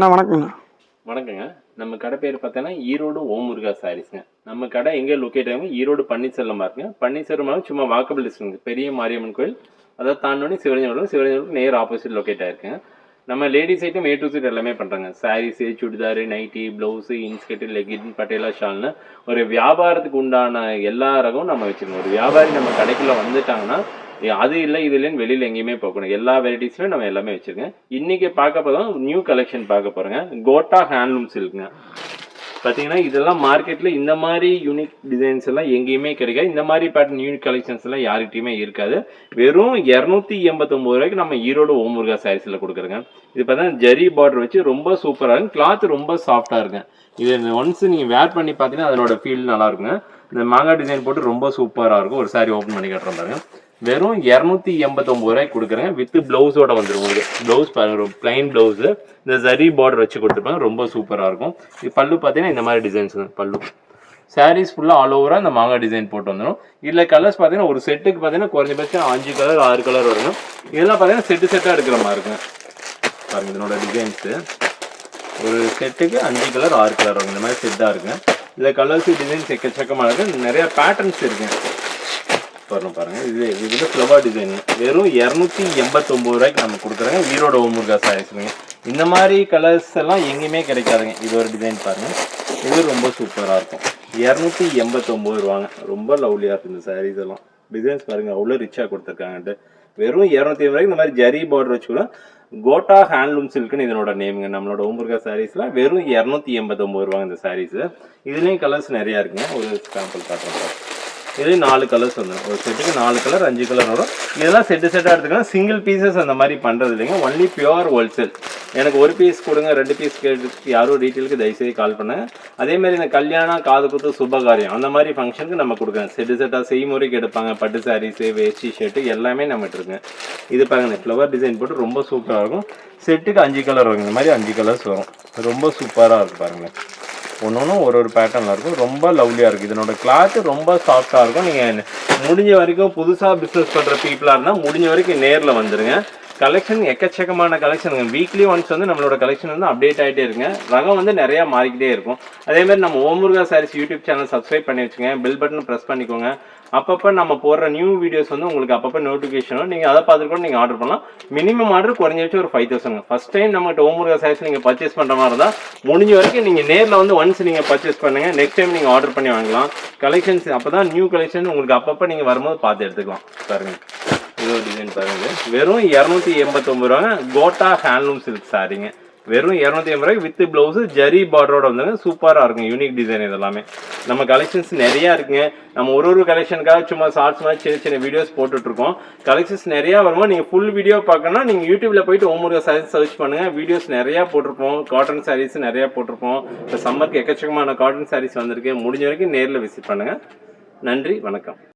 வணக்கங்கண்ணா. வணக்கங்க. நம்ம கடை பேர் பார்த்தீங்கன்னா ஈரோடு ஓம் முருகா சாரீஸ்ங்க. நம்ம கடை எங்கே லொக்கேட் ஆகும்? ஈரோடு பன்னீர்செல்வம் இருக்குங்க. பன்னீர்செல்வம் சும்மா வாக்கபிள் டிஸ்டன்ஸ், பெரிய மாரியம்மன் கோயில் அதை தாண்டோனே சிவரஞ்சன் நேர் ஆப்போசிட் லொக்கேட் ஆயிருக்குங்க. நம்ம ladies item A to Z எல்லாமே பண்ணுறாங்க. Sarees, chudidar, nighty, blouse, inskirt, legging, Patiala ஷால்னு ஒரு வியாபாரத்துக்கு உண்டான எல்லா ரகமும் நம்ம வச்சுருக்கோம். ஒரு வியாபாரி நம்ம கடைக்குள்ளே வந்துட்டாங்கன்னா அது இல்லை இது இல்லைன்னு வெளியில் எங்கேயுமே போகணும். எல்லா வெரைட்டிஸுமே நம்ம எல்லாமே வச்சுருக்கேன். இன்றைக்கி பார்க்க போதும் நியூ கலெக்ஷன் பார்க்க போகிறோங்க. கோட்டா ஹேண்ட்லூம் சில்க்குங்க. பார்த்தீங்கன்னா இதெல்லாம் மார்க்கெட்டில் இந்த மாதிரி யூனிக் டிசைன்ஸ் எல்லாம் எங்கேயுமே கிடைக்காது. இந்த மாதிரி பேட்டர்ன் யூனிக் கலெக்ஷன்ஸ் எல்லாம் யார்கிட்டையுமே இருக்காது. வெறும் 289 ரூபாய்க்கு நம்ம ஈரோடு ஓம் முருகா சாரீஸில் கொடுக்குறோங்க. இது பார்த்தீங்கன்னா ஜரி பார்டர் வச்சு ரொம்ப சூப்பராக இருக்கும். கிளாத் ரொம்ப சாஃப்டாக இருக்குங்க. இது ஒன்ஸ் நீங்கள் வேர் பண்ணி பார்த்தீங்கன்னா அதனோட ஃபீல் நல்லா இருக்குங்க. இந்த மாங்காய் டிசைன் போட்டு ரொம்ப சூப்பராக இருக்கும். ஒரு சாரி ஓப்பன் பண்ணி கட்டுறோம் பாருங்க. வெறும் 289 ரூபாய்க்கு கொடுக்குறேன். வித் பிளவுஸோட வந்துடும். உங்களுக்கு பிளவுஸ் பாருங்க, பிளைன் பிளவுஸ் இந்த ஜரி பார்டர் வச்சு கொடுத்துருப்பாங்க. ரொம்ப சூப்பராக இருக்கும். இது பல்லு பார்த்தீங்கன்னா இந்த மாதிரி டிசைன்ஸ் பல்லு. சாரீஸ் ஃபுல்லாக ஆல் ஓவராக இந்த மாங்காய் டிசைன் போட்டு வந்துடும். இதில் கலர்ஸ் பார்த்தீங்கன்னா ஒரு செட்டுக்கு பார்த்தீங்கன்னா குறைஞ்சபட்சம் 5 கலர் 6 கலர் வருங்க. இதெல்லாம் பார்த்தீங்கன்னா செட்டாக எடுக்கிற மாதிரி இருக்குங்க. பாருங்க இதனோட டிசைன்ஸு ஒரு செட்டுக்கு 5 கலர் 6 கலர் வரும். இந்த மாதிரி செட்டாக இருக்குங்க. இதில் கலர்ஸ் டிசைன்ஸ் எக்கச்சக்கமாக இருக்குது. நிறைய பேட்டர்ன்ஸ் இருக்குங்க. பாருங்க இது ஃப்ளவர் டிசைன் வெறும் 289 ரூபாய்க்கு நம்ம கொடுக்குறோங்க. ஈரோடு ஓம் முருகா சாரீஸ்ங்க. இந்த மாதிரி கலர்ஸ் எல்லாம் எங்கேயுமே கிடைக்காதுங்க. இது ஒரு டிசைன் பாருங்க. இது ரொம்ப சூப்பராக இருக்கும். 289 ரூபாங்க. ரொம்ப லவ்லியாக இருக்குது இந்த சாரீஸ் எல்லாம். டிசைன்ஸ் பாருங்க அவ்வளோ ரிச்சாக கொடுத்துருக்காங்கன்ட்டு. வெறும் 250 ரூபாய்க்கு இந்த மாதிரி ஜரி பார்டர் வச்சுக்கலாம். கோட்டா ஹேண்ட்லூம் சில்க்குன்னு இதனோட நேமுங்க. நம்மளோட ஓம் முருகா சாரீஸ்ல வெறும் 289 ரூபாங்க இந்த சாரீஸ். இதுலேயும் கலர்ஸ் நிறையா இருக்குங்க. ஒரு சாம்பிள் காட்டுறோம். இது 4 கலர்ஸ் வந்துடும். ஒரு செட்டுக்கு 4 கலர் 5 கலர் வரும். இதெல்லாம் செட்டாக எடுத்துக்கலாம். சிங்கிள் பீசஸ் அந்த மாதிரி பண்ணுறது இல்லைங்க. Only pure wholesale. எனக்கு ஒரு பீஸ் கொடுங்க 2 பீஸ் கேட்டு யாரும் டீட்டெயிலுக்கு தயவுசெய்து கால் பண்ணுங்க. அதேமாதிரி இந்த கல்யாணம், காது குத்து, சுபகாரியம் அந்த மாதிரி ஃபங்க்ஷனுக்கு நம்ம கொடுக்குறோம். செட்டாக செய்முறைக்கு எடுப்பாங்க. பட்டு சாரீஸு, வேஷ்டி ஷர்ட்டு எல்லாமே நம்மகிட்ட இருக்குங்க. இது பாருங்க இந்த ஃப்ளவர் டிசைன் போட்டு ரொம்ப சூப்பராக இருக்கும். செட்டுக்கு 5 கலர் வரும். இந்த மாதிரி 5 கலர்ஸ் வரும். ரொம்ப சூப்பராக இருக்கும் பாருங்கள். ஒன்றும் ஒரு பேட்டர்னில் இருக்கும். ரொம்ப லவ்லியாக இருக்குது. இதனோட கிளாத் ரொம்ப சாஃப்டாக இருக்கும். நீங்கள் முடிஞ்ச வரைக்கும் புதுசாக பிஸ்னஸ் பண்ணுற பீப்புளாக இருந்தால் முடிஞ்ச வரைக்கும் நேரில் வந்துடுங்க. கலெக்ஷன் எக்கச்சக்கமான கலெக்ஷனுங்க. வீக்லி ஒன்ஸ் வந்து நம்மளோட கலெக்ஷன் வந்து அப்டேட் ஆகிட்டே இருக்குங்க. ரகம் வந்து நிறையா மாறிக்கிட்டே இருக்கும். அதேமாதிரி நம்ம ஓம் முருகா சாரீஸ் யூடியூப் சேனல் சப்ஸ்கிரைப் பண்ணி வச்சுங்க. பெல் பட்டன் ப்ரெஸ் பண்ணிக்கோங்க. அப்பப்போ நம்ம போடுற நியூ வீடியோஸ் வந்து உங்களுக்கு அப்பப்போ நோட்டிஃபிகேஷன் நீங்கள் அதை பார்த்துட்டு கூட நீங்கள் ஆர்டர் பண்ணலாம். மினிமம் ஆர்டர் குறைஞ்ச ஒரு 5000. ஃபஸ்ட் டைம் நம்மகிட்ட ஓம் முருகா சாரீஸ் நீங்கள் பர்ச்சேஸ் பண்ணுற மாதிரி இருந்தால் முடிஞ்ச வரைக்கும் நீங்கள் நேரில் வந்து ஒன்ஸ் நீங்கள் பர்ச்சேஸ் பண்ணுங்கள். நெக்ஸ்ட் டைம் நீங்கள் ஆர்டர் பண்ணி வாங்கலாம். கலெக்ஷன்ஸ் அப்போ தான் நியூ கலெக்ஷன் உங்களுக்கு அப்பப்போ நீங்கள் வரும்போது பார்த்து எடுத்துக்கலாம். பாருங்க இது ஒரு டிசைன் பாருங்க. வெறும் 289 ரூபாங்க. கோட்டா ஹேண்ட்லூம் சில்க் சாரீங்க. வெறும் 280 ரூபாய்க்கு வித் பிளவுஸ் ஜரி பார்டரோட வந்துங்க. சூப்பராக இருக்கும். யூனிக் டிசைன் இதெல்லாமே நம்ம கலெக்ஷன்ஸ் நிறையா இருக்குங்க. நம்ம ஒரு கலெக்ஷனுக்காக சும்மா ஷார்ட்ஸ் மாதிரி சின்ன வீடியோஸ் போட்டுட்ருக்கோம். கலெக்ஷன்ஸ் நிறையா வரும்போது நீங்கள் ஃபுல் வீடியோ பார்க்கணும்னா நீங்கள் யூடியூப்பில் போயிட்டு ஓம் முருகா சாரீஸ் சர்ச் பண்ணுங்கள். வீடியோஸ் நிறையா போட்டிருப்போம். காட்டன் சாரீஸ் நிறையா போட்டிருப்போம். இப்போ சம்மருக்கு எக்கச்சக்கமான காட்டன் சாரீஸ் வந்திருக்கு. முடிஞ்ச வரைக்கும் நேரில் விசிட் பண்ணுங்கள். நன்றி, வணக்கம்.